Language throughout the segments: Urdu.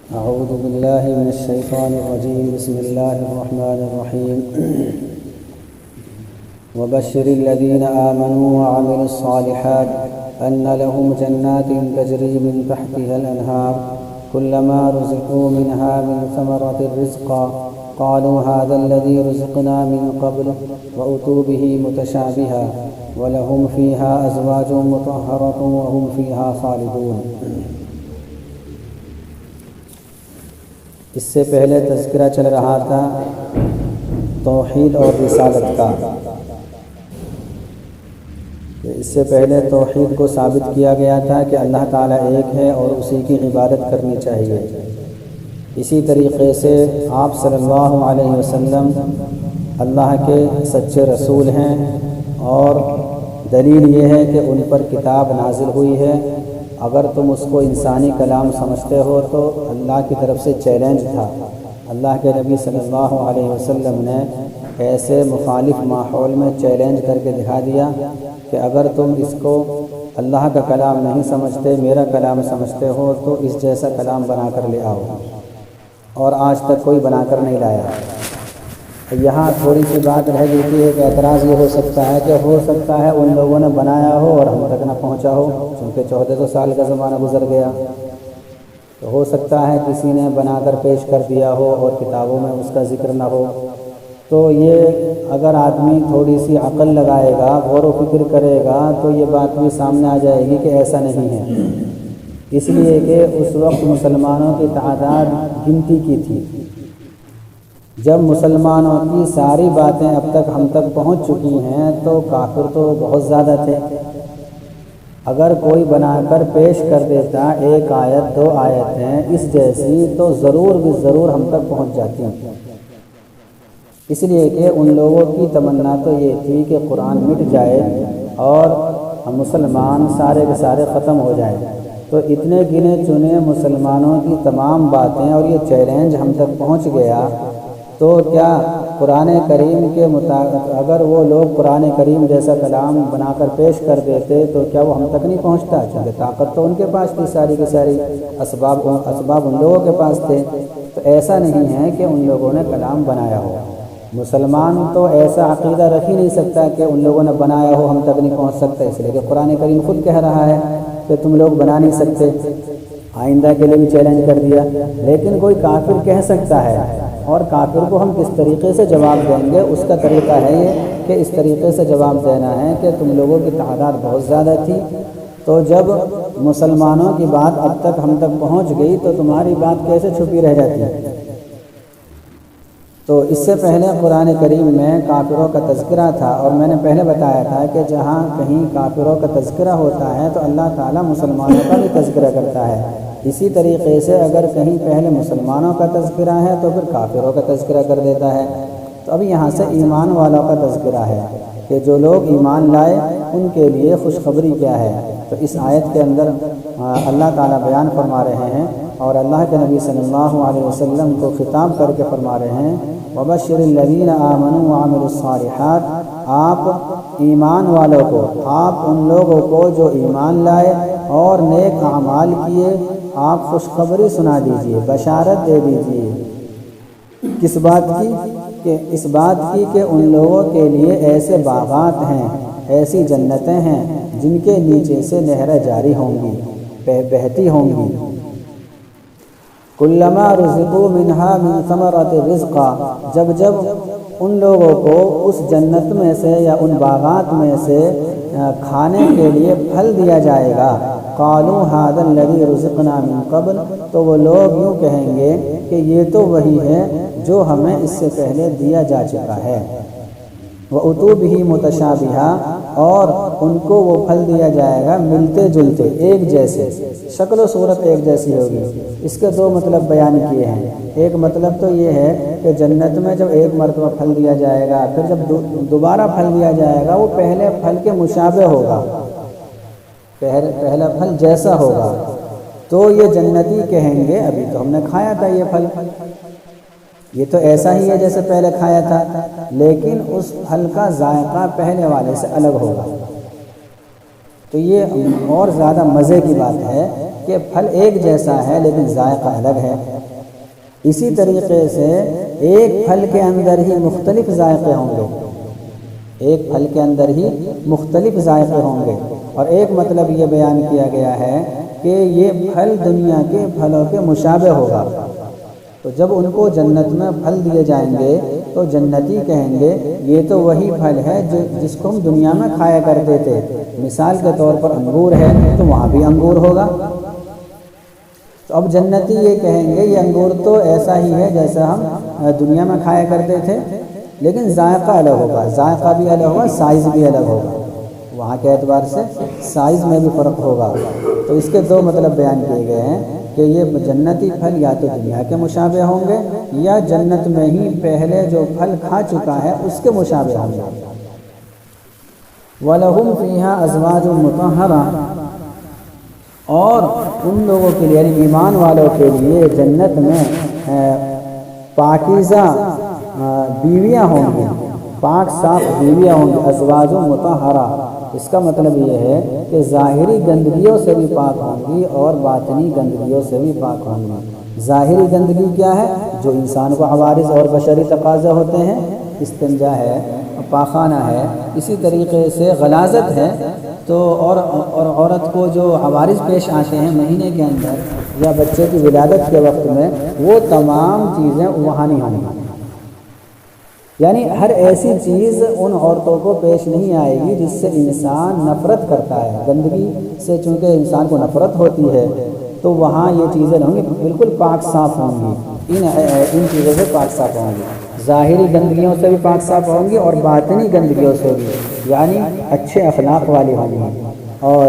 أعوذ بالله من الشيطان الرجيم. بسم الله الرحمن الرحيم. وبشر الذين آمنوا وعملوا الصالحات أن لهم جنات تجري من تحتها الأنهار كلما رزقوا منها من ثمرة رزقا قالوا هذا الذي رزقنا من قبل وأتوا به متشابها ولهم فيها أزواج مطهرة وهم فيها خالدون. اس سے پہلے تذکرہ چل رہا تھا توحید اور رسالت کا. اس سے پہلے توحید کو ثابت کیا گیا تھا کہ اللہ تعالیٰ ایک ہے اور اسی کی عبادت کرنی چاہیے. اسی طریقے سے آپ صلی اللہ علیہ وسلم اللہ کے سچے رسول ہیں اور دلیل یہ ہے کہ ان پر کتاب نازل ہوئی ہے. اگر تم اس کو انسانی کلام سمجھتے ہو تو اللہ کی طرف سے چیلنج تھا. اللہ کے نبی صلی اللہ علیہ وسلم نے ایسے مخالف ماحول میں چیلنج کر کے دکھا دیا کہ اگر تم اس کو اللہ کا کلام نہیں سمجھتے، میرا کلام سمجھتے ہو تو اس جیسا کلام بنا کر لے آؤ. اور آج تک کوئی بنا کر نہیں لایا. یہاں تھوڑی سی بات رہ جاتی ہے کہ اعتراض یہ ہو سکتا ہے کہ ہو سکتا ہے ان لوگوں نے بنایا ہو اور ہم تک نہ پہنچا ہو، چونکہ 1400 سال کا زمانہ گزر گیا. تو ہو سکتا ہے کسی نے بنا کر پیش کر دیا ہو اور کتابوں میں اس کا ذکر نہ ہو. تو یہ اگر آدمی تھوڑی سی عقل لگائے گا، غور و فکر کرے گا تو یہ بات بھی سامنے آ جائے گی کہ ایسا نہیں ہے. اس لیے کہ اس وقت مسلمانوں کی تعداد گنتی کی تھی. جب مسلمانوں کی ساری باتیں اب تک ہم تک پہنچ چکی ہیں تو کافر تو بہت زیادہ تھے. اگر کوئی بنا کر پیش کر دیتا ایک آیت دو آیتیں اس جیسی تو ضرور بھی ضرور ہم تک پہنچ جاتی ہیں. اس لیے کہ ان لوگوں کی تمنا تو یہ تھی کہ قرآن مٹ جائے اور ہم مسلمان سارے کے سارے ختم ہو جائیں. تو اتنے گنے چنے مسلمانوں کی تمام باتیں اور یہ چیلنج ہم تک پہنچ گیا تو کیا قرآن کریم کے مطابق اگر وہ لوگ قرآن کریم جیسا کلام بنا کر پیش کر دیتے تو کیا وہ ہم تک نہیں پہنچتا؟ چونکہ طاقت تو ان کے پاس تھی، ساری کی ساری اسباب ان لوگوں کے پاس تھے. تو ایسا نہیں ہے کہ ان لوگوں نے کلام بنایا ہو. مسلمان تو ایسا عقیدہ رکھ ہی نہیں سکتا کہ ان لوگوں نے بنایا ہو ہم تک نہیں پہنچ سکتا، اس لیے کہ قرآن کریم خود کہہ رہا ہے کہ تم لوگ بنا نہیں سکتے. آئندہ کے لیے بھی چیلنج کر دیا. لیکن کوئی کافر کہہ سکتا ہے، اور کافر کو ہم کس طریقے سے جواب دیں گے؟ اس کا طریقہ ہے یہ کہ اس طریقے سے جواب دینا ہے کہ تم لوگوں کی تعداد بہت زیادہ تھی، تو جب مسلمانوں کی بات اب تک ہم تک پہنچ گئی تو تمہاری بات کیسے چھپی رہ جاتی ہے؟ تو اس سے پہلے قرآن کریم میں کافروں کا تذکرہ تھا، اور میں نے پہلے بتایا تھا کہ جہاں کہیں کافروں کا تذکرہ ہوتا ہے تو اللہ تعالیٰ مسلمانوں کا بھی تذکرہ کرتا ہے. اسی طریقے سے اگر کہیں پہلے مسلمانوں کا تذکرہ ہے تو پھر کافروں کا تذکرہ کر دیتا ہے. تو اب یہاں سے ایمان والوں کا تذکرہ ہے کہ جو لوگ ایمان لائے ان کے لیے خوشخبری کیا ہے. تو اس آیت کے اندر اللہ تعالیٰ بیان فرما رہے ہیں اور اللہ کے نبی صلی اللہ علیہ وسلم کو خطاب کر کے فرما رہے ہیں وَبَشِّرِ الَّذِينَ آمَنُوا وَعَمِلُوا الصَّالِحَاتِ. آپ ایمان والوں کو، آپ ان لوگوں کو جو ایمان لائے اور نیک اعمال کیے، آپ خوشخبری سنا دیجئے، بشارت دے دیجئے. کس بات کی؟ کہ اس بات کی کہ ان لوگوں کے لیے ایسے باغات ہیں، ایسی جنتیں ہیں جن کے نیچے سے نہریں جاری ہوں گی، بہتی ہوں گی. کلما رزقوا منها من ثمرات رزقا. جب جب ان لوگوں کو اس جنت میں سے یا ان باغات میں سے کھانے کے لیے پھل دیا جائے گا، قالوا هذا الذي رزقنا من قبل. تو وہ لوگ یوں کہیں گے کہ یہ تو وہی ہے جو ہمیں اس سے پہلے دیا جا چکا ہے. وَأُتُوا بِهِ مُتَشَابِهًا. اور ان کو وہ پھل دیا جائے گا ملتے جلتے، ایک جیسے، شکل و صورت ایک جیسی ہوگی. اس کے دو مطلب بیان کیے ہیں. ایک مطلب تو یہ ہے کہ جنت میں جب ایک مرتبہ پھل دیا جائے گا، پھر جب دوبارہ پھل دیا جائے گا وہ پہلے پھل کے مشابہ ہوگا، پہلا پھل جیسا ہوگا. تو یہ جنتی کہیں گے ابھی تو ہم نے کھایا تھا یہ پھل، یہ تو ایسا ہی ہے جیسے پہلے کھایا تھا، لیکن اس پھل کا ذائقہ پہلے والے سے الگ ہوگا. تو یہ اور زیادہ مزے کی بات ہے کہ پھل ایک جیسا ہے لیکن ذائقہ الگ ہے، اسی طریقے سے ایک پھل کے اندر ہی مختلف ذائقے ہوں گے، ایک پھل کے اندر ہی مختلف ذائقے ہوں گے۔ اور ایک مطلب یہ بیان کیا گیا ہے کہ یہ پھل دنیا کے پھلوں کے مشابہ ہوگا، تو جب ان کو جنت میں پھل دیے جائیں گے تو جنتی کہیں گے یہ تو وہی پھل ہے جس کو ہم دنیا میں کھایا کرتے تھے۔ مثال کے طور پر انگور ہے تو وہاں بھی انگور ہوگا، تو اب جنتی یہ کہیں گے یہ انگور تو ایسا ہی ہے جیسا ہم دنیا میں کھایا کرتے تھے، لیکن ذائقہ الگ ہوگا، ذائقہ بھی الگ ہوگا، سائز بھی الگ ہوگا، وہاں کے اعتبار سے سائز میں بھی فرق ہوگا۔ تو اس کے دو مطلب بیان کیے گئے ہیں کہ یہ جنتی پھل یا تو دنیا کے مشابہ ہوں گے یا جنت میں ہی پہلے جو پھل کھا چکا ہے اس کے مشابہ ہوں گے۔ وَلَهُمْ فِيهَا أَزْوَاجٌ مُطَهَّرَةٌ، اور ان لوگوں کے لیے یعنی ایمان والوں کے لیے جنت میں پاکیزہ بیویاں ہوں گی، پاک صاف بیویاں ہوں گی۔ ازواج مطہرہ، اس کا مطلب یہ ہے کہ ظاہری گندگیوں سے بھی پاک ہوں گی اور باطنی گندگیوں سے بھی پاک ہوں گی۔ ظاہری گندگی کیا ہے؟ جو انسان کو عوارض اور بشری تقاضے ہوتے ہیں، استنجا ہے، پاخانہ ہے، اسی طریقے سے غلاظت ہے، تو اور عورت کو جو عوارض پیش آتے ہیں مہینے کے اندر یا بچے کی ولادت کے وقت میں، وہ تمام چیزیں وہاں نہیں ہوں گی۔ یعنی ہر ایسی چیز ان عورتوں کو پیش نہیں آئے گی جس سے انسان نفرت کرتا ہے۔ گندگی سے چونکہ انسان کو نفرت ہوتی ہے تو وہاں یہ چیزیں ہوں گی، بالکل پاک صاف ہوں گی، ان چیزوں سے پاک صاف ہوں گی، ظاہری گندگیوں سے بھی پاک صاف ہوں گی اور باطنی گندگیوں سے بھی، یعنی اچھے اخلاق والی ہوں گی، اور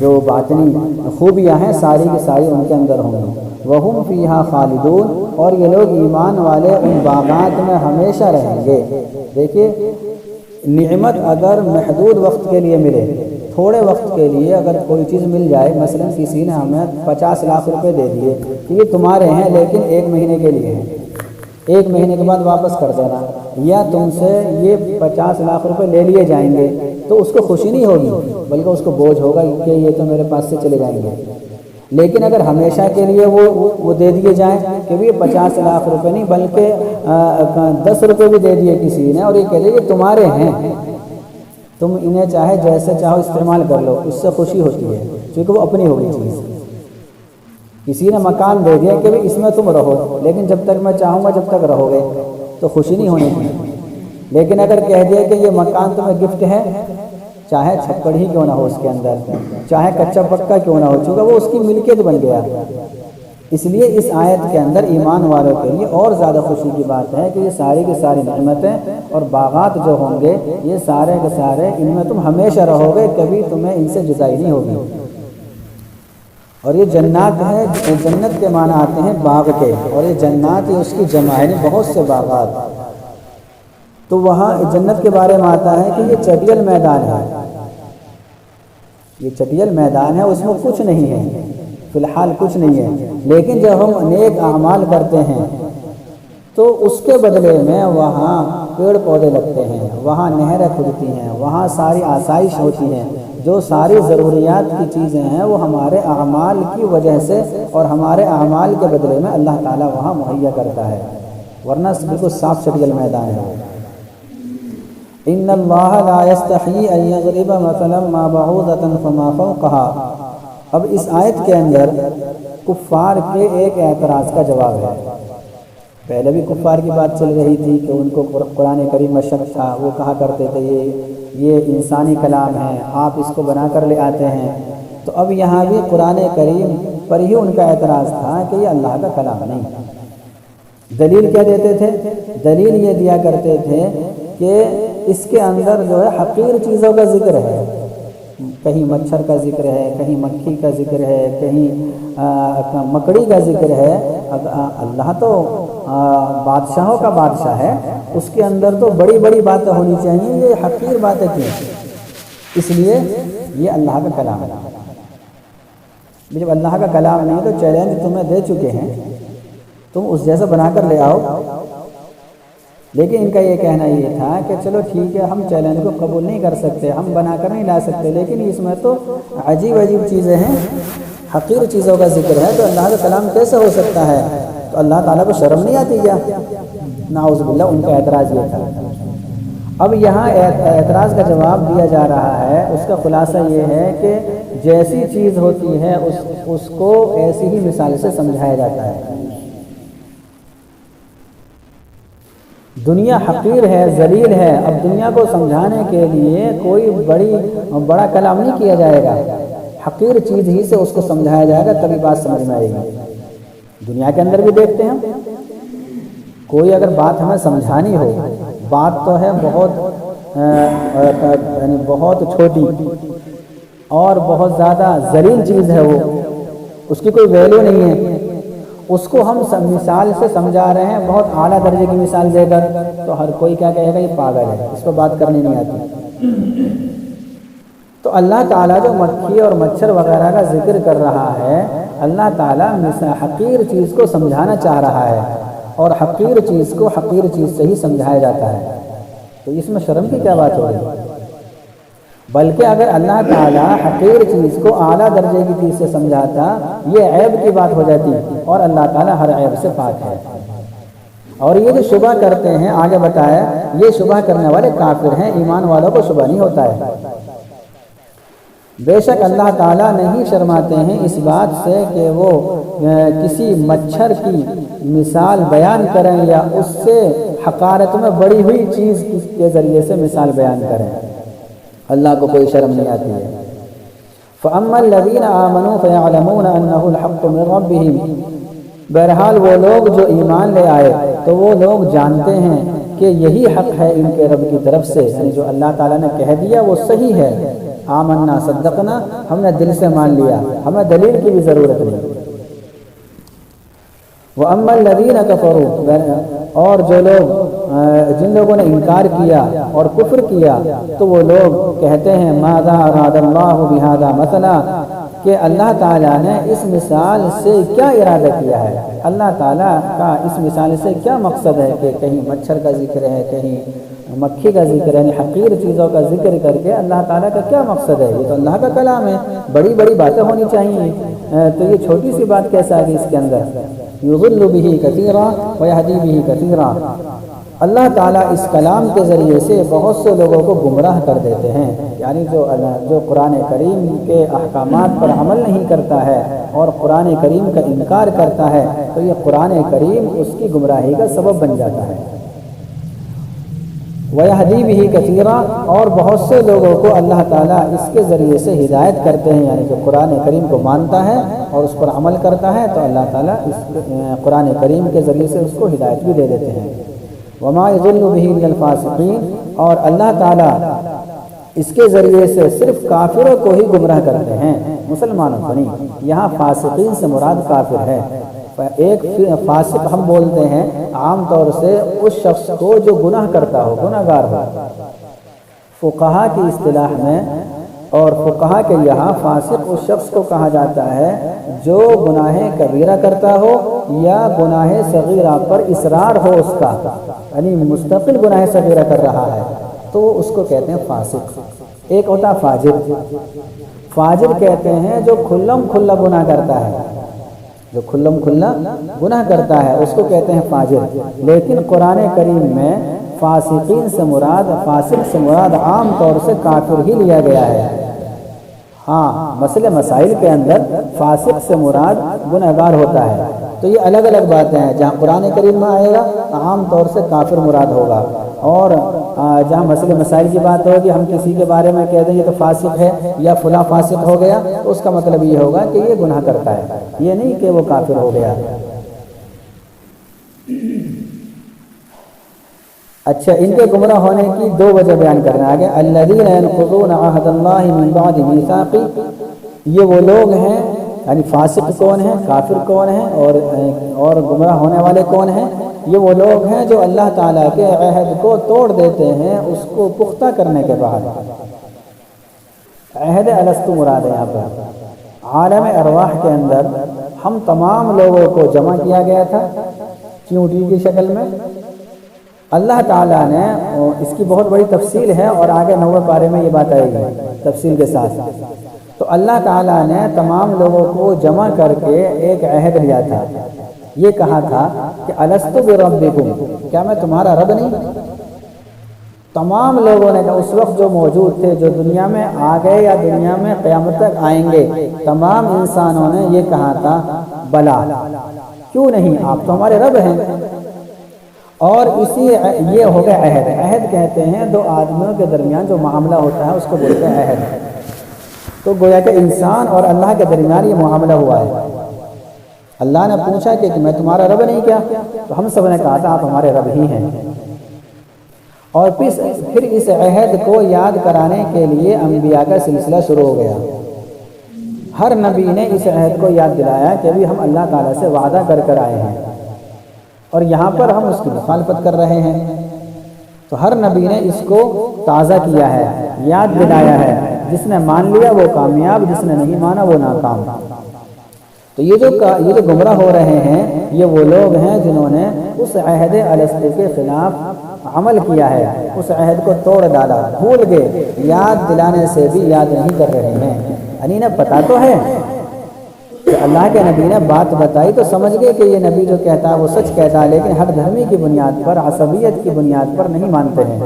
جو باطنی خوبیاں ہیں ساری کی ساری ان کے اندر ہوں گی۔ وَهُمْ فِيهَا خَالِدُونَ، اور یہ لوگ ایمان والے ان باغات میں ہمیشہ رہیں گے۔ دیکھیے نعمت اگر محدود وقت کے لیے ملے، تھوڑے وقت کے لیے اگر کوئی چیز مل جائے، مثلا کسی نے ہمیں 50 لاکھ روپے دے دیے کہ یہ تمہارے ہیں لیکن 1 مہینے کے لیے ہیں، 1 مہینے کے بعد واپس کر دینا، یا تم سے یہ 50 لاکھ روپے لے لیے جائیں گے، تو اس کو خوشی نہیں ہوگی بلکہ اس کو بوجھ ہوگا کہ یہ تو میرے پاس سے چلے جائیں گے۔ لیکن اگر ہمیشہ کے لیے وہ دے دیے جائیں کہ یہ 50 لاکھ روپے نہیں بلکہ 10 روپے بھی دے دیے کسی نے، اور یہ کہہ دے یہ تمہارے ہیں، تم انہیں چاہے جیسے چاہو استعمال کر لو، اس سے خوشی ہوتی ہے کیونکہ وہ اپنی ہوگی چیز۔ کسی نے مکان دے دیا کہ اس میں تم رہو، لیکن جب تک میں چاہوں گا جب تک رہو گے، تو خوشی نہیں ہونی چاہیے۔ لیکن اگر کہہ دیا کہ یہ مکان تمہیں گفٹ ہے، چاہے چھپڑ ہی کیوں نہ ہو اس کے اندر، چاہے کچا پکا کیوں نہ ہو، چونکہ وہ اس کی ملکیت بن گیا۔ اس لیے اس آیت کے اندر ایمان والوں کے لیے اور زیادہ خوشی کی بات ہے کہ یہ ساری کی ساری نعمتیں اور باغات جو ہوں گے یہ سارے کے سارے ان میں تم ہمیشہ رہو گے، کبھی تمہیں ان سے جدائی نہیں ہوگی۔ اور یہ جنات ہے، جنت کے معنی آتے ہیں باغ کے، اور یہ جنات یہ اس کی جمع ہے، بہت سے باغات۔ تو وہاں جنت کے بارے میں آتا ہے کہ یہ چٹیل میدان ہے، یہ چٹیل میدان ہے، اس میں کچھ نہیں ہے، فی الحال کچھ نہیں ہے، لیکن جب ہم نیک اعمال کرتے ہیں تو اس کے بدلے میں وہاں پیڑ پودے لگتے ہیں، وہاں نہریں کھلتی ہیں، وہاں ساری آسائش ہوتی ہیں، جو ساری ضروریات کی چیزیں ہیں وہ ہمارے اعمال کی وجہ سے اور ہمارے اعمال کے بدلے میں اللہ تعالیٰ وہاں مہیا کرتا ہے، ورنہ بالکل صاف چٹیل میدان ہے۔ ان اللہ لا یستحیی ان یضرب مثلا ما بعوضۃ فما فوقها۔ اب اس آیت کے اندر کفار کے ایک اعتراض کا جواب ہے۔ پہلے بھی کفار کی بات چل رہی تھی کہ ان کو قرآن کریم میں شک تھا، وہ کہا کرتے تھے یہ انسانی کلام ہے، آپ اس کو بنا کر لے آتے ہیں۔ تو اب یہاں بھی قرآن کریم پر ہی ان کا اعتراض تھا کہ یہ اللہ کا کلام نہیں۔ دلیل کیا دیتے تھے؟ دلیل یہ دیا کرتے تھے کہ اس کے اندر جو ہے حقیر چیزوں کا ذکر ہے، کہیں مچھر کا ذکر ہے، کہیں مکھی کا ذکر ہے، کہیں مکڑی کا ذکر ہے۔ اللہ تو بادشاہوں کا بادشاہ ہے، اس کے اندر تو بڑی بڑی باتیں ہونی چاہیے، یہ حقیر باتیں کیوں؟ اس لیے یہ اللہ کا کلام ہے۔ جب اللہ کا کلام نہیں تو چیلنج تمہیں دے چکے ہیں، تم اس جیسا بنا کر لے آؤ۔ لیکن ان کا یہ کہنا یہ تھا کہ چلو ٹھیک ہے، ہم چیلنج کو قبول نہیں کر سکتے، ہم بنا کر نہیں لا سکتے، لیکن اس میں تو عجیب عجیب چیزیں ہیں، حقیر چیزوں کا ذکر ہے تو اللہ کا کلام کیسے ہو سکتا ہے؟ تو اللہ تعالیٰ کو شرم نہیں آتی کیا؟ نعوذ باللہ، ان کا اعتراض یہ تھا۔ اب یہاں اعتراض کا جواب دیا جا رہا ہے، اس کا خلاصہ یہ ہے کہ جیسی چیز ہوتی ہے اس کو ایسی ہی مثال سے سمجھایا جاتا ہے۔ دنیا حقیر ہے، ذلیل ہے، اب دنیا کو سمجھانے کے لیے کوئی بڑا کلام نہیں کیا جائے گا، حقیر چیز ہی سے اس کو سمجھایا جائے گا، تبھی بات سمجھ میں آئے گی۔ دنیا کے اندر بھی دیکھتے ہیں، کوئی اگر بات ہمیں سمجھانی ہو، بات تو ہے یعنی بہت چھوٹی اور بہت زیادہ ذلیل چیز ہے، وہ اس کی کوئی ویلیو نہیں ہے، اس کو ہم مثال سے سمجھا رہے ہیں، بہت اعلیٰ درجے کی مثال دے کر، تو ہر کوئی کیا کہے گا، یہ پاگل ہے، اس کو بات کرنی نہیں آتی۔ تو اللہ تعالیٰ جو مکھی اور مچھر وغیرہ کا ذکر کر رہا ہے، اللہ تعالیٰ حقیر چیز کو سمجھانا چاہ رہا ہے، اور حقیر چیز کو حقیر چیز سے ہی سمجھایا جاتا ہے، تو اس میں شرم کی کیا بات ہوگی؟ بلکہ اگر اللہ تعالیٰ حقیر چیز کو اعلیٰ درجے کی چیز سے سمجھاتا، یہ عیب کی بات ہو جاتی، اور اللہ تعالیٰ ہر عیب سے پاک ہے۔ اور یہ جو شبہ کرتے ہیں، آگے بتایا، یہ شبہ کرنے والے کافر ہیں، ایمان والوں کو شبہ نہیں ہوتا ہے۔ بے شک اللہ تعالیٰ نہیں شرماتے ہیں اس بات سے کہ وہ کسی مچھر کی مثال بیان کریں یا اس سے حقارت میں بڑی ہوئی چیز کے ذریعے سے مثال بیان کریں، اللہ کو کوئی شرم نہیں آتی ہے۔ فَأَمَّا الَّذِينَ آمَنُوا فَيَعْلَمُونَ أَنَّهُ الْحَقُّ مِنْ رَبِّهِمْ، بہرحال وہ لوگ جو ایمان لے آئے تو وہ لوگ جانتے ہیں کہ یہی حق ہے ان کے رب کی طرف سے، یعنی جو اللہ تعالیٰ نے کہہ دیا وہ صحیح ہے۔ آمنا صدقنا، ہم نے دل سے مان لیا، ہمیں دلیل کی بھی ضرورت نہیں۔ وَأَمَّا الَّذِينَ كَفَرُوا، اور جو لوگ جن لوگوں نے انکار کیا اور کفر کیا، تو وہ لوگ کہتے ہیں ماذا اراد اللہ بہذا مثلا، کہ اللہ تعالیٰ نے اس مثال سے کیا ارادہ کیا ہے، اللہ تعالیٰ کا اس مثال سے کیا مقصد ہے کہ کہیں مچھر کا ذکر ہے، کہیں مکھی کا ذکر ہے، یعنی حقیر چیزوں کا ذکر کر کے اللہ تعالیٰ کا کیا مقصد ہے؟ یہ تو اللہ کا کلام ہے، بڑی بڑی باتیں ہونی چاہیے، تو یہ چھوٹی سی بات کیسے آ گئی اس کے اندر؟ یضل بہ کثیرا ویہدی بہ کثیرا، اللہ تعالیٰ اس کلام کے ذریعے سے بہت سے لوگوں کو گمراہ کر دیتے ہیں، یعنی جو قرآن کریم کے احکامات پر عمل نہیں کرتا ہے اور قرآن کریم کا انکار کرتا ہے، تو یہ قرآن کریم اس کی گمراہی کا سبب بن جاتا ہے۔ وَيَهْدِي بِهِ كَثِيرًا، اور بہت سے لوگوں کو اللہ تعالیٰ اس کے ذریعے سے ہدایت کرتے ہیں، یعنی جو قرآن کریم کو مانتا ہے اور اس پر عمل کرتا ہے تو اللہ تعالیٰ اس قرآن کریم کے ذریعے سے اس کو ہدایت بھی دے دیتے ہیں۔ وَمَا يُضِلُّ بِهِ إِلَّا الْفَاسِقِينَ، اور اللہ تعالیٰ اس کے ذریعے سے صرف کافروں کو ہی گمراہ کرتے ہیں، مسلمانوں کو نہیں۔ یہاں فاسقین سے مراد کافر ہے۔ ایک فاسق ہم بولتے ہیں عام طور سے اس شخص کو جو گناہ کرتا ہو، گناہ گار ہو، فقہا کی اصطلاح میں اور فقہا کے یہاں فاسق اس شخص کو کہا جاتا ہے جو گناہ کبیرہ کرتا ہو یا گناہ صغیرہ پر اصرار ہو اس کا، یعنی مستقل گناہ صغیرہ کر رہا ہے تو اس کو کہتے ہیں فاسق۔ ایک ہوتا فاجر، فاجر کہتے ہیں جو کھلم کھلا گناہ کرتا ہے، جو کھلم کھلا گناہ کرتا ہے اس کو کہتے ہیں فاجر۔ لیکن قرآن کریم میں فاسقین سے مراد، فاسق سے مراد عام طور سے کافر ہی لیا گیا ہے۔ ہاں، مسئلے مسائل کے اندر فاسق سے مراد گنہگار ہوتا ہے، تو یہ الگ الگ باتیں ہیں۔ جہاں قرآن کریم میں آئے گا عام طور سے کافر مراد ہوگا، اور جہاں مسئلے مسائل کی بات ہوگی، ہم کسی کے بارے میں کہہ دیں یہ تو فاسق ہے یا فلاں فاسق ہو گیا، تو اس کا مطلب یہ ہوگا کہ یہ گناہ کرتا ہے، یہ نہیں کہ وہ کافر ہو گیا۔ اچھا، ان کے گمراہ ہونے کی دو وجہ بیان کرنا آگے۔ الذین ینقضون عہد اللہ من بعد میثاقہ، یہ وہ لوگ ہیں، یعنی فاسق کون ہیں، کافر کون ہیں، اور گمراہ ہونے والے کون ہیں؟ یہ وہ لوگ ہیں جو اللہ تعالیٰ کے عہد کو توڑ دیتے ہیں اس کو پختہ کرنے کے بعد۔ عہد الست مراد ہے یہاں پر۔ عالم ارواح کے اندر ہم تمام لوگوں کو جمع کیا گیا تھا چیونٹی کی شکل میں۔ اللہ تعالیٰ نے، اس کی بہت بڑی تفصیل ہے اور آگے 9ویں پارے میں یہ بات آئے گی تفصیل کے ساتھ، تو اللہ تعالیٰ نے تمام لوگوں کو جمع کر کے ایک عہد لیا تھا، یہ کہا تھا کہ الستو بربکم، کیا میں تمہارا رب نہیں؟ تمام لوگوں نے اس وقت جو موجود تھے، جو دنیا میں آ گئے یا دنیا میں قیامت تک آئیں گے، تمام انسانوں نے یہ کہا تھا بلا، کیوں نہیں، آپ تو ہمارے رب ہیں۔ اور یہ ہو گیا عہد۔ عہد کہتے ہیں دو آدمیوں کے درمیان جو معاملہ ہوتا ہے اس کو بولتے ہیں عہد۔ تو گویا کہ انسان اور اللہ کے درمیان یہ معاملہ ہوا ہے۔ اللہ نے پوچھا کہ میں تمہارا رب نہیں کیا؟ تو ہم سب نے کہا تھا آپ ہمارے رب ہی ہیں۔ اور پھر اس عہد کو یاد کرانے کے لیے انبیاء کا سلسلہ شروع ہو گیا۔ ہر نبی نے اس عہد کو یاد دلایا کہ ابھی ہم اللہ تعالیٰ سے وعدہ کر کر آئے ہیں اور یہاں پر ہم اس کی مخالفت کر رہے ہیں۔ تو ہر نبی نے اس کو تازہ کیا ہے، یاد دلایا ہے۔ جس نے مان لیا وہ کامیاب، جس نے نہیں مانا وہ ناکام۔ تو یہ جو گمراہ ہو رہے ہیں یہ وہ لوگ ہیں جنہوں نے اس عہد الستو کے خلاف عمل کیا ہے، اس عہد کو توڑ ڈالا، بھول گئے، یاد دلانے سے بھی یاد نہیں کر رہے ہیں۔ یعنی انہیں پتا تو ہے کہ اللہ کے نبی نے بات بتائی تو سمجھ گئے کہ یہ نبی جو کہتا ہے وہ سچ کہتا ہے، لیکن ہر دھرمی کی بنیاد پر، عصبیت کی بنیاد پر نہیں مانتے ہیں۔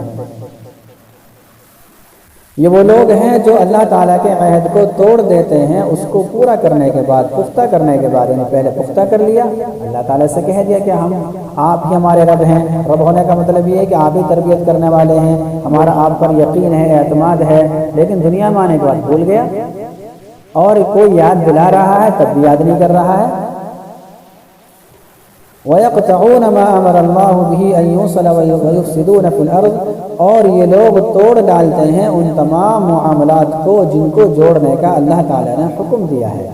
یہ وہ لوگ ہیں جو اللہ تعالیٰ کے عہد کو توڑ دیتے ہیں، اس کو پورا کرنے کے بعد، پختہ کرنے کے بعد، یعنی پہلے پختہ کر لیا، اللہ تعالیٰ سے کہہ دیا کہ آپ ہی ہمارے رب ہیں۔ رب ہونے کا مطلب یہ ہے کہ آپ ہی تربیت کرنے والے ہیں، ہمارا آپ پر یقین ہے، اعتماد ہے، لیکن دنیا میں آنے کے بعد بھول گیا، اور کوئی یاد دلا رہا ہے تب بھی یاد نہیں کر رہا ہے۔ وَيَقْطَعُونَ مَا أَمَرَ اللَّهُ بِهِ أَن يُوصَلَ وَيُفْسِدُونَ فِي الْأَرْضِ، اور یہ لوگ توڑ ڈالتے ہیں ان تمام معاملات کو جن کو جوڑنے کا اللہ تعالیٰ نے حکم دیا ہے۔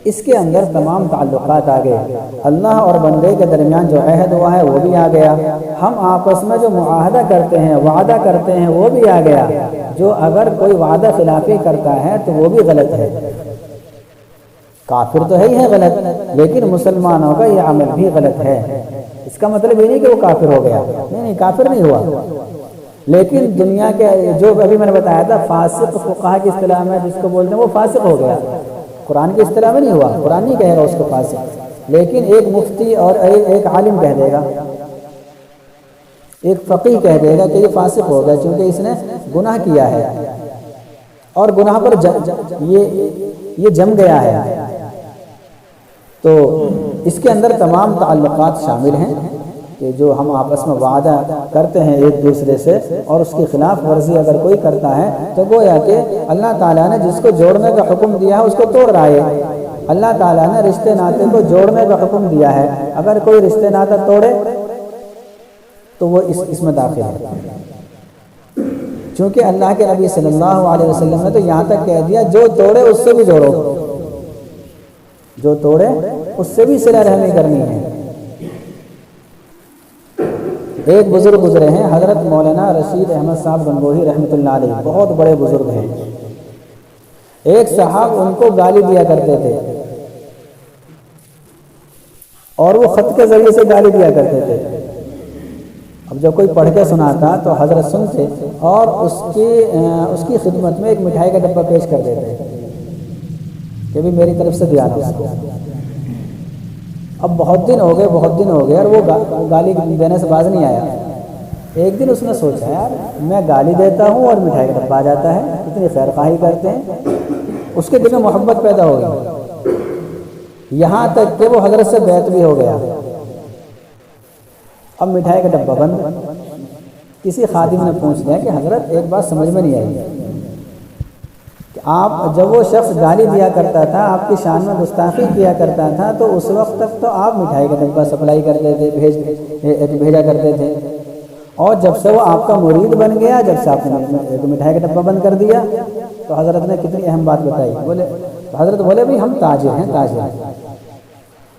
اس کے اندر تمام تعلقات آ گئے، اللہ اور بندے کے درمیان جو عہد ہوا ہے وہ بھی آ گیا، ہم آپس میں جو معاہدہ کرتے ہیں، وعدہ کرتے ہیں، وہ بھی آ گیا۔ جو اگر کوئی وعدہ خلافی کرتا ہے تو وہ بھی غلط ہے، کافر تو ہے ہی ہے غلط، لیکن مسلمانوں کا یہ عمل بھی غلط ہے۔ اس کا مطلب یہ نہیں کہ وہ کافر ہو گیا، نہیں، کافر نہیں ہوا، لیکن دنیا کے جو ابھی میں نے بتایا تھا فاسق فقہا کی اصطلاح میں جس کو بولتے ہیں وہ فاسق ہو گیا، قرآن کی اصطلاح میں نہیں ہوا، قرآن نہیں کہے گا اس کو فاسق، لیکن ایک مفتی اور ایک عالم کہہ دے گا، ایک فقیہ کہہ دے گا کہ یہ فاسق ہو گیا کیونکہ اس نے گناہ کیا ہے اور گناہ پر یہ جم گیا ہے۔ تو اس کے اندر تمام تعلقات شامل ہیں کہ جو ہم آپس میں وعدہ کرتے ہیں ایک دوسرے سے، اور اس کی خلاف ورزی اگر کوئی کرتا ہے تو گویا کہ اللہ تعالیٰ نے جس کو جوڑنے کا حکم دیا ہے اس کو توڑ رہا ہے۔ اللہ تعالیٰ نے رشتے ناطے کو جوڑنے کا حکم دیا ہے، اگر کوئی رشتے ناطہ توڑے تو وہ اس میں داخل ہے، چونکہ اللہ کے نبی صلی اللہ علیہ وسلم نے تو یہاں تک کہہ دیا جو توڑے اس سے بھی جوڑو، جو توڑے اس سے بھی صلہ رحمی کرنی ہے۔ ایک بزرگ گزرے ہیں حضرت مولانا رشید احمد صاحب گنگوہی رحمۃ اللہ علیہ، بہت بڑے بزرگ ہیں۔ ایک صاحب ان کو گالی دیا کرتے تھے اور وہ خط کے ذریعے سے گالی دیا کرتے تھے۔ اب جب کوئی پڑھ کے سناتا تو حضرت سنتے اور اس کی خدمت میں ایک مٹھائی کا ڈبہ پیش کر دیتے کہ بھی میری طرف سے دیا نا اس کو۔ اب بہت دن ہو گئے اور وہ گالی دینے سے باز نہیں آیا۔ ایک دن اس نے سوچا یار میں گالی دیتا ہوں اور مٹھائی کا ڈبہ آ جاتا ہے، اتنی خیر خواہی کرتے ہیں۔ اس کے دل میں محبت پیدا ہو گئی، یہاں تک کہ وہ حضرت سے بیعت بھی ہو گیا۔ اب مٹھائی کا ڈبہ بند۔ کسی خادم نے پوچھ لیا کہ حضرت ایک بات سمجھ میں نہیں آئی کہ آپ جب وہ شخص گالی دیا کرتا تھا، آپ کی شان میں گستاخی کیا کرتا تھا، تو اس وقت تک تو آپ مٹھائی کا ڈبہ سپلائی کرتے تھے، بھیجا کرتے تھے، اور جب سے وہ آپ کا مرید بن گیا، جب سے آپ نے مٹھائی کا ڈبہ بند کر دیا، تو حضرت نے کتنی اہم بات بتائی۔ حضرت بولے بھائی ہم تاجر ہیں،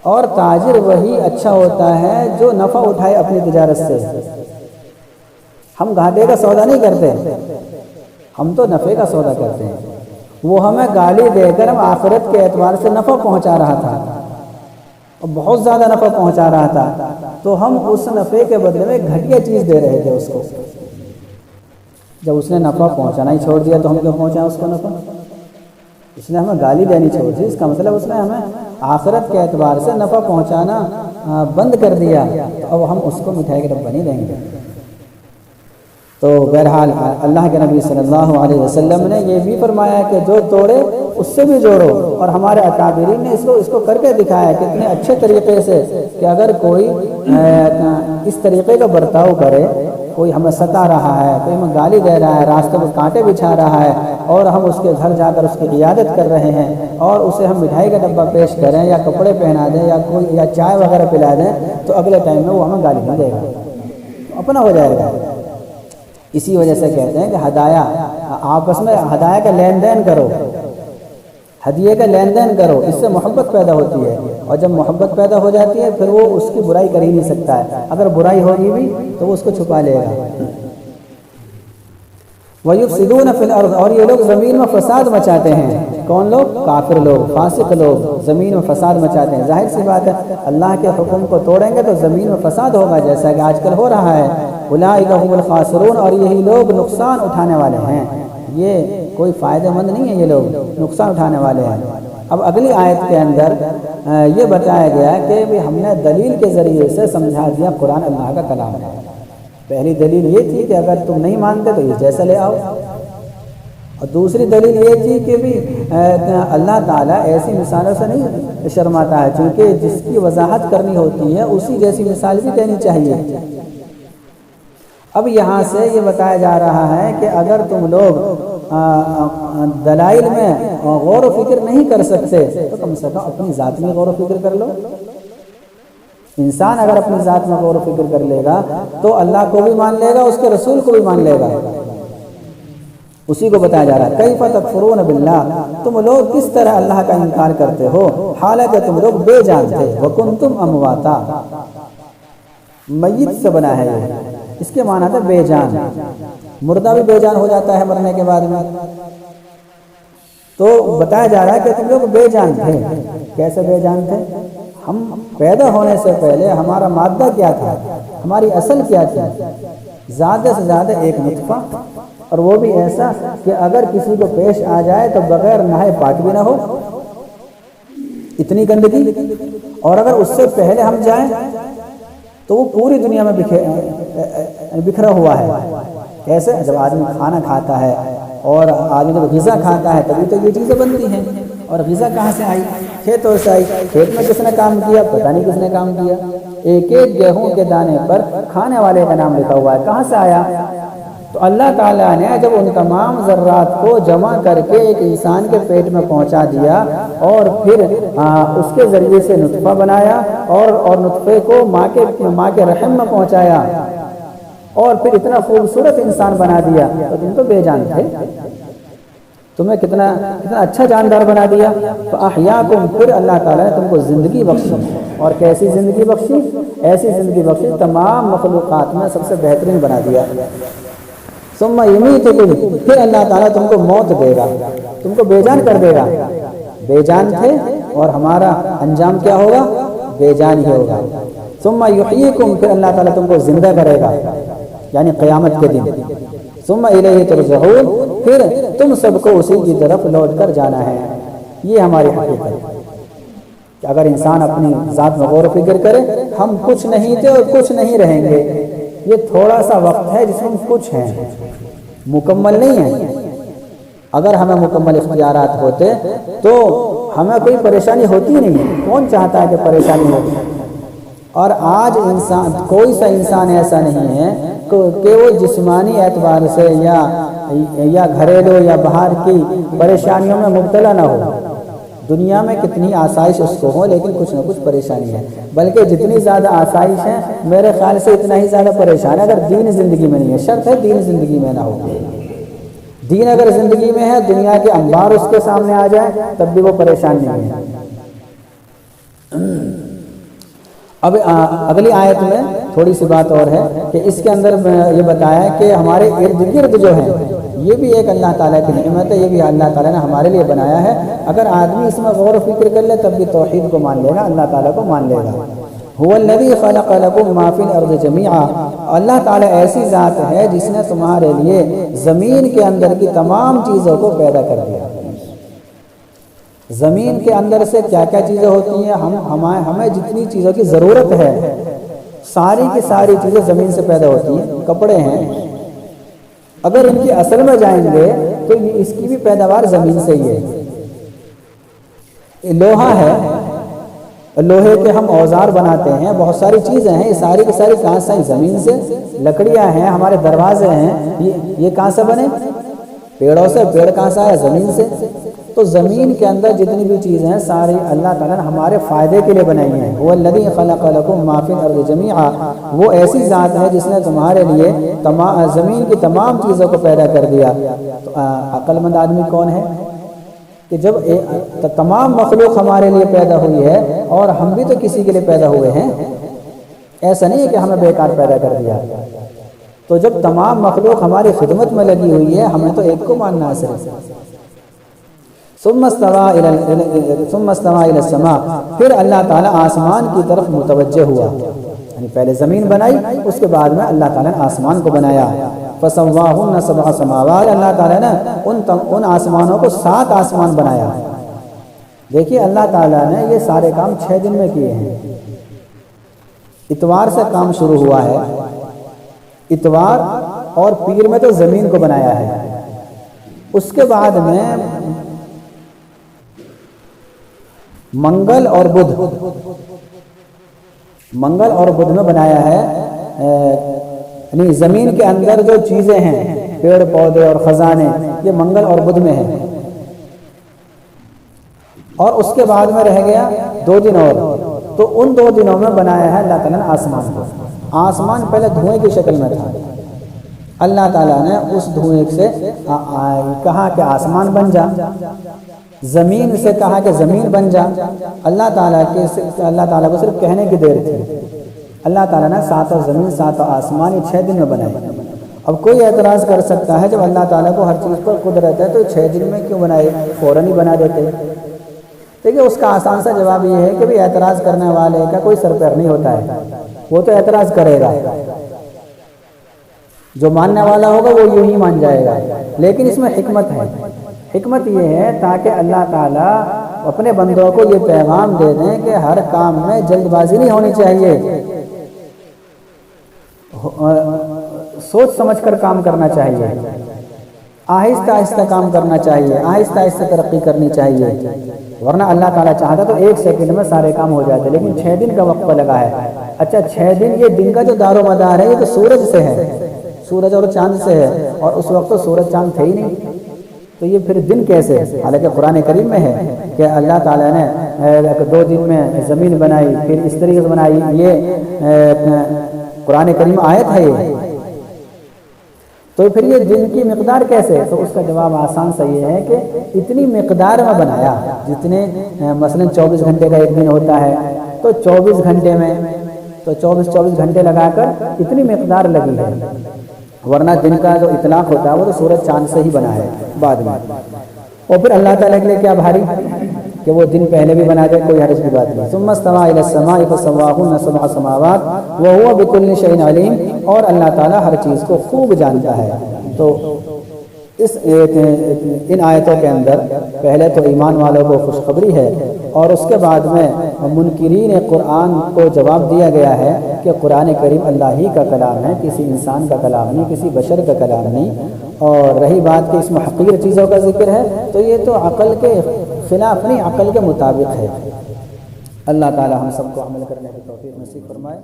اور تاجر وہی اچھا ہوتا ہے جو نفع اٹھائے اپنی تجارت سے۔ ہم گھاٹے کا سودا نہیں کرتے، ہم تو نفع کا سودا کرتے ہیں۔ وہ ہمیں گالی دے کر ہم آخرت کے اعتبار سے نفع پہنچا رہا تھا اور بہت زیادہ نفع پہنچا رہا تھا، تو ہم اس نفع کے بدلے میں گھٹیا چیز دے رہے تھے اس کو۔ جب اس نے نفع پہنچانا ہی چھوڑ دیا تو ہم کیوں پہنچا اس کو نفع؟ اس نے ہمیں گالی دینی چھوڑ دی، اس کا مطلب اس نے ہمیں آخرت کے اعتبار سے نفع پہنچانا بند کر دیا، تو اب ہم اس کو مٹھائی کا ڈبہ نہیں دیں گے۔ تو بہرحال اللہ کے نبی صلی اللہ علیہ وسلم نے یہ بھی فرمایا کہ جو توڑے اس سے بھی جوڑو، اور ہمارے اکابرین نے اس کو کر کے دکھایا کتنے اچھے طریقے سے کہ اگر کوئی اس طریقے کا برتاؤ کرے، کوئی ہمیں ستا رہا ہے، کوئی ہمیں گالی دے رہا ہے، راستے میں کانٹے بچھا رہا ہے، اور ہم اس کے گھر جا کر اس کی عیادت کر رہے ہیں، اور اسے ہم مٹھائی کا ڈبہ پیش کریں یا کپڑے پہنا دیں یا چائے وغیرہ پلا دیں، تو اگلے ٹائم میں وہ ہمیں گالی نہیں دے گا، اپنا ہو جائے گا۔ اسی وجہ سے کہتے ہیں کہ ہدایہ، آپس میں ہدایہ کا لین دین کرو، ہدیے کا لین دین کرو، اس سے محبت پیدا ہوتی ہے، اور جب محبت پیدا ہو جاتی ہے پھر وہ اس کی برائی کر ہی نہیں سکتا ہے، اگر برائی ہوگی بھی تو وہ اس کو چھپا لے گا۔ وَيُفْسِدُونَ فِي الْأَرْضِ، اور یہ لوگ زمین میں فساد مچاتے ہیں۔ کون لوگ؟ کافر لوگ، فاسق لوگ زمین میں فساد مچاتے ہیں۔ ظاہر سی بات ہے اللہ کے حکم کو توڑیں گے تو زمین میں فساد ہوگا، جیسا کہ آج کل ہو رہا ہے۔ اولئک هم الخاسرون، اور یہی لوگ نقصان اٹھانے والے ہیں، یہ کوئی فائدہ مند نہیں ہے، یہ لوگ نقصان اٹھانے والے ہیں۔ اب اگلی آیت کے اندر یہ بتایا گیا کہ ہم نے دلیل کے ذریعے سے سمجھا دیا قرآن اللہ کا کلام ہے۔ پہلی دلیل یہ تھی کہ اگر تم نہیں مانتے تو یہ جیسا لے آؤ، اور دوسری دلیل یہ تھی کہ بھی اللہ تعالیٰ ایسی مثالوں سے نہیں شرماتا ہے، چونکہ جس کی وضاحت کرنی ہوتی ہے اسی جیسی مثال بھی دینی چاہیے۔ اب یہاں سے یہ بتایا جا رہا ہے کہ اگر تم لوگ دلائل میں غور و فکر نہیں کر سکتے تو کم سے کم اپنی ذات میں غور و فکر کر لو۔ انسان اگر اپنی ذات میں غور و فکر کر لے گا تو اللہ کو بھی مان لے گا، اس کے رسول کو بھی مان لے گا۔ اسی کو بتایا جا رہا ہے کیف تکفرون باللہ، تم لوگ کس طرح اللہ کا انکار کرتے ہو حالانکہ تم لوگ بے جان تھے، وکنتم امواتا، میت سے بنا ہے یہ، اس کے معنی تھا بے جان، مردہ بھی بے جان ہو جاتا ہے مرنے کے بعد میں، تو بتایا جا رہا ہے کہ تم لوگ بے جان تھے۔ کیسے بے جان تھے؟ ہم پیدا ہونے سے پہلے ہمارا مادہ کیا تھا، ہماری اصل کیا تھی؟ زیادہ سے زیادہ ایک نطفہ، اور وہ بھی ایسا کہ اگر کسی کو پیش آ جائے تو بغیر نہائے پاک بھی نہ ہو، اتنی گندگی، اور اگر اس سے پہلے ہم جائیں تو وہ پوری دنیا میں بکھرا ہوا ہے۔ کیسے؟ جب آدمی کھانا کھاتا ہے اور آدمی جب غذا کھاتا ہے تبھی تو یہ چیزیں بنتی ہیں، اور غذا کہاں سے آئی؟ کھیتوں سے آئی۔ کھیت میں کس نے کام کیا؟ پتہ نہیں کس نے کام کیا۔ ایک ایک گیہوں کے دانے پر کھانے والے کا نام لکھا ہوا ہے، کہاں سے آیا؟ تو اللہ تعالیٰ نے جب ان تمام ذرات کو جمع کر کے ایک انسان کے پیٹ میں پہنچا دیا، اور پھر اس کے ذریعے سے نطفہ بنایا، اور نطفے کو ماں کے رحم میں پہنچایا، اور پھر اتنا خوبصورت انسان بنا دیا، تو تم تو بے جان تھے، تمہیں کتنا اچھا جاندار بنا دیا۔ فاحیاکم، پھر اللہ تعالیٰ نے تم کو زندگی بخشی، اور کیسی زندگی بخشی؟ ایسی زندگی بخشی تمام مخلوقات میں سب سے بہترین بنا دیا۔ ثم یمیتکم، پھر اللہ تعالیٰ تم کو موت دے گا، تم کو بے جان کر دے گا۔ بے جان تھے اور ہمارا انجام کیا ہوگا؟ بے جان ہی ہوگا۔ ثم یحییکم، پھر اللہ تعالیٰ تم کو زندہ کرے گا، یعنی قیامت کے دن۔ ثم الیہ ترجعون، پھر تم سب کو اسی کی طرف لوٹ کر جانا ہے۔ یہ ہماری حقیقت کہ اگر انسان اپنی ذات میں غور و فکر کرے، ہم کچھ نہیں تھے اور کچھ نہیں رہیں گے، یہ تھوڑا سا وقت ہے جس میں کچھ ہیں، مکمل نہیں ہے۔ اگر ہمیں مکمل اختیارات ہوتے تو ہمیں کوئی پریشانی ہوتی نہیں ہے، کون چاہتا ہے کہ پریشانی ہو؟ اور آج کوئی سا انسان ایسا نہیں ہے کہ وہ جسمانی اعتبار سے یا گھریلو یا باہر کی پریشانیوں میں مبتلا نہ ہو۔ دنیا میں کتنی آسائش اس کو ہو، لیکن کچھ نہ کچھ پریشانی ہے، بلکہ جتنی زیادہ آسائش ہے میرے خیال سے اتنا ہی زیادہ پریشان ہے اگر دین زندگی میں نہیں ہے۔ شرط ہے دین زندگی میں نہ ہو۔ دین اگر زندگی میں ہے، دنیا کے انبار اس کے سامنے آ جائے تب بھی وہ پریشان نہیں ہے۔ اب اگلی آیت میں تھوڑی سی بات اور ہے کہ اس کے اندر یہ بتایا کہ ہمارے ارد گرد جو ہیں یہ بھی ایک اللہ تعالیٰ کی نعمت ہے، یہ بھی اللہ تعالیٰ نے ہمارے لیے بنایا ہے۔ اگر آدمی اس میں غور و فکر کر لے تب بھی توحید کو مان لے گا، اللہ تعالیٰ کو مان لے گا۔ هو الذی خلق لکم ما فی الارض جمیعا، اللہ تعالیٰ ایسی ذات ہے جس نے تمہارے لیے زمین کے اندر کی تمام چیزوں کو پیدا کر دیا۔ زمین کے اندر سے کیا کیا چیزیں ہوتی ہیں، ہمیں جتنی چیزوں کی ضرورت ہے ساری کی ساری چیزیں زمین سے پیدا ہوتی ہیں۔ کپڑے ہیں، اگر ان کی اصل میں جائیں گے تو اس کی بھی پیداوار زمین سے ہی ہے۔ لوہا ہے، لوہے کے ہم اوزار بناتے ہیں، بہت ساری چیزیں ہیں، یہ ساری کی ساری کہاں سے؟ زمین سے۔ لکڑیاں ہیں، ہمارے دروازے ہیں، یہ کہاں سے بنے؟ پیڑوں سے۔ پیڑ کہاں سے آیا؟ زمین سے۔ تو زمین کے اندر جتنی بھی چیزیں ہیں ساری اللہ تعالیٰ نے ہمارے فائدے کے لیے بنائی ہیں۔ وہ الذی خلق لکم ما فی الارض جمیعا، وہ ایسی ذات ہے جس نے تمہارے لیے زمین کی تمام چیزوں کو پیدا کر دیا۔ تو عقل مند آدمی کون ہے کہ جب تمام مخلوق ہمارے لیے پیدا ہوئی ہے اور ہم بھی تو کسی کے لیے پیدا ہوئے ہیں، ایسا نہیں ہے کہ ہمیں بیکار پیدا کر دیا۔ تو جب تمام مخلوق ہماری خدمت میں لگی ہوئی ہے، ہمیں تو ایک کو ماننا ہے صرف۔ ثم استوى الى السماء، پھر اللہ تعالیٰ آسمان کی طرف متوجہ ہوا، یعنی پہلے زمین بنائی، اس کے بعد میں اللہ تعالیٰ نے آسمان کو بنایا۔ فسواہن سبع سماوات، اللہ تعالیٰ نے ان آسمانوں کو 7 آسمان بنایا۔ دیکھیے اللہ تعالیٰ نے یہ سارے کام 6 دن میں کیے ہیں۔ اتوار سے کام شروع ہوا ہے، اتوار اور پیر میں تو زمین کو بنایا ہے، اس کے بعد میں منگل اور بدھ میں بنایا ہے۔ یعنی زمین کے اندر جو چیزیں ہیں، پیڑ پودے اور خزانے، یہ منگل اور بدھ میں ہیں۔ اور اس کے بعد میں رہ گیا 2 دن اور، تو ان 2 دنوں میں بنایا ہے اللہ تعالیٰ نے آسمان کو۔ آسمان پہلے دھوئیں کی شکل میں تھا، اللہ تعالیٰ نے اس دھوئیں سے کہا کہ آسمان بن جا، زمین سے کہا کہ زمین بن جا۔ اللہ تعالیٰ کو صرف کہنے کی دیر تھی۔ اللہ تعالیٰ نے 7 زمین 7 آسمان 6 دن میں بنائے۔ اب کوئی اعتراض کر سکتا ہے جب اللہ تعالیٰ کو ہر چیز پر قدرت ہے تو 6 دن میں کیوں بنائے، فوراً ہی بنا دیتے۔ دیکھیے اس کا آسان سا جواب یہ ہے کہ بھی اعتراض کرنے والے کا کوئی سر پیر نہیں ہوتا ہے، وہ تو اعتراض کرے گا، جو ماننے والا ہوگا وہ یوں ہی مان جائے گا۔ لیکن اس میں حکمت ہے۔ حکمت یہ ہے تاکہ اللہ تعالیٰ اپنے بندوں کو یہ پیغام دے دیں کہ ہر کام میں جلد بازی نہیں ہونی چاہیے، سوچ سمجھ کر کام کرنا چاہیے، آہستہ آہستہ کام کرنا چاہیے، آہستہ آہستہ ترقی کرنی چاہیے۔ ورنہ اللہ تعالیٰ چاہتا تو 1 سیکنڈ میں سارے کام ہو جاتے، لیکن 6 دن کا وقفہ لگا ہے۔ اچھا 6 دن، یہ دن کا جو دار و مدار ہے یہ تو سورج سے ہے، سورج اور چاند سے ہے، اور اس وقت تو سورج چاند تھے ہی نہیں، تو یہ پھر دن کیسے؟ حالانکہ قرآن کریم میں ہے کہ اللہ تعالیٰ نے 2 دن میں زمین بنائی، پھر اس طریقے سے بنائی، یہ قرآن کریم آیت ہے یہ۔ تو پھر یہ دن کی مقدار کیسے؟ تو اس کا جواب آسان سا یہ ہے کہ اتنی مقدار میں بنایا، جتنے مثلا 24 گھنٹے کا ایک دن ہوتا ہے تو 24 گھنٹے میں تو 24 گھنٹے لگا کر اتنی مقدار لگی ہے، ورنہ دن کا جو اطلاق ہوتا ہے وہ تو سورج چاند سے ہی بنا ہے بعد میں۔ اور پھر اللہ تعالیٰ کے لیے کیا بھاری کہ وہ دن پہلے بھی بنا دے، کوئی حرج کی بات نہیں۔ ثم استوى الى السماء فسواهن 7 سماوات وهو بكل شيء عليم، اور اللہ تعالیٰ ہر چیز کو خوب جانتا ہے۔ تو ان آیتوں کے اندر پہلے تو ایمان والوں کو خوشخبری ہے، اور اس کے بعد میں منکرین قرآن کو جواب دیا گیا ہے کہ قرآن کریم اللہ ہی کا کلام ہے، کسی انسان کا کلام نہیں، کسی بشر کا کلام نہیں۔ اور رہی بات کہ اس میں حقیر چیزوں کا ذکر ہے تو یہ تو عقل کے خلاف نہیں، عقل کے مطابق ہے۔ اللہ تعالی ہم سب کو عمل کرنے کی توفیق نصیب فرمائے۔